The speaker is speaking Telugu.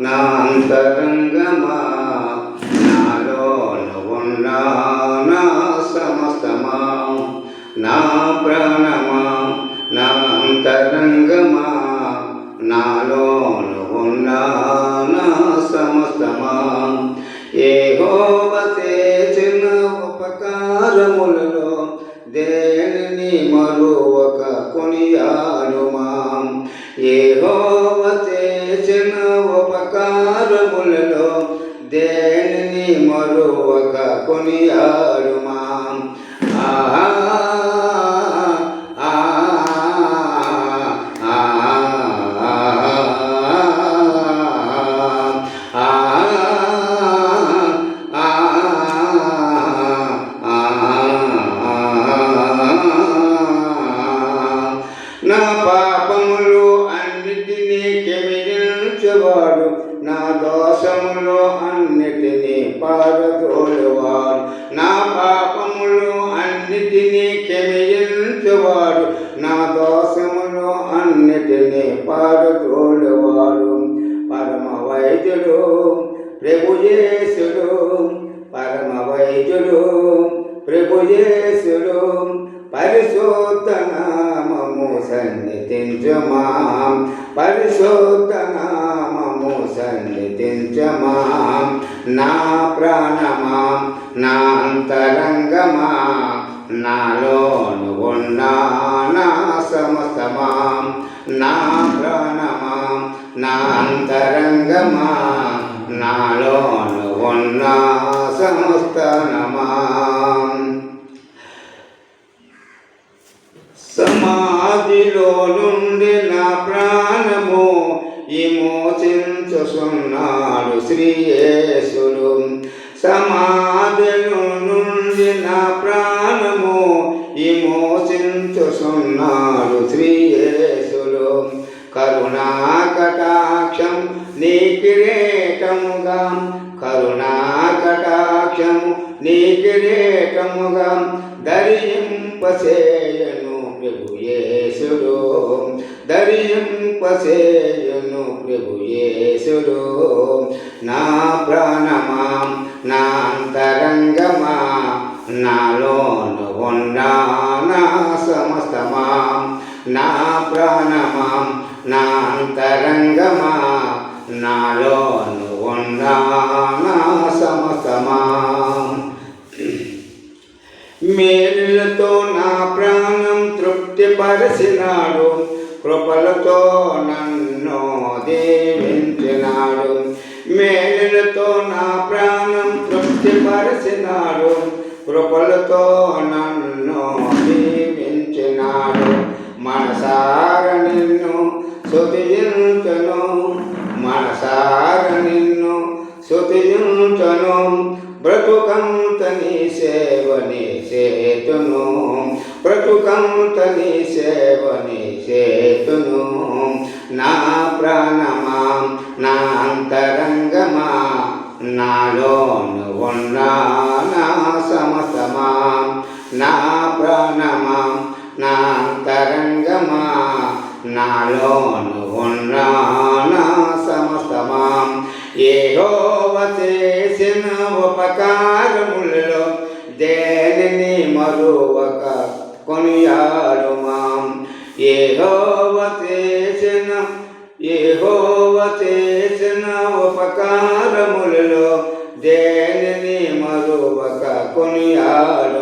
నా అంతరంగమా నాలోన ఉన్న నా సమస్తమా నా ప్రాణమా నా అంతరంగమా నాలోన ఉన్న నా సమస్తమా యెహోవా చేసిన ఉపకారములలో దేనిని మరువక కొనియాడుమా యెహోవా చేసిన ఉపకారములలో దేనిని మరువక కొనియాడుమా నా పాపములు అన్నిటినీ క్షమించేవాడు నా దోషములు అన్నిటినీ పారదోలేవాడు నా పాపములు అన్నిటినీ క్షమించేవాడు నా దోషములు అన్నిటినీ పారదోలేవాడు పరమ వైద్యుడు ప్రభు యేసుడు పరమ వైద్యుడు ప్రభు యేసుడు పరిశుద్ధ నామము సన్నిధించుమా పరిశుద్ధ నామము సన్నిధించుమా నా ప్రాణమా నా అంతరంగమా నాలోను ఉన్న నా సమస్తమా నా ప్రాణమా నా అంతరంగమా నాలోను ఉన్న సమస్తమా సమాధిలో నుండి నా ప్రాణము విమోచించుచున్నాడు శ్రీ యేసుడు సమాధిలో నుండి నా ప్రాణము విమోచించుచున్నాడు శ్రీ యేసుడు కరుణా కటాక్షం నీ కిరీటముగా కరుణా కటాక్షం నీ కిరీటముగా ధరింపచేయను ప్రభు యేసుడు ధరింపచేయను ప్రభు యేసుడు నా ప్రాణమా నా అంతరంగమా నాలోను ఉన్న నా సమస్తమా నా ప్రాణమా నా అంతరంగమా నాలోను ఉన్న నా సమస్తమా మేలులతో నా ప్రాణం తృప్తిపరిచినాడు కృపలతో నన్ను దీవించినాడు మేలులతో నా ప్రాణం తృప్తిపరిచినాడు కృపలతో నన్ను దీవించినాడు మనసార నిన్ను స్తుతించును మనసార నిన్ను స్తుతించును బ్రతుకంత నీ సేవని చేతును బ్రతుకంత నీ సేవని చేతును నా ప్రాణమా నా అంతరంగమా నాలోను ఉన్న నా సమస్తమా నా ప్రాణమా నా అంతరంగమా నాలోను ఉన్న నా సమస్తమా యెహోవా చేసిన ఉపకారములలో దేనిని మరువక కొనియాడుమా యెహోవా చేసిన ఉపకారములలో దేనిని మరువక కొనియాడు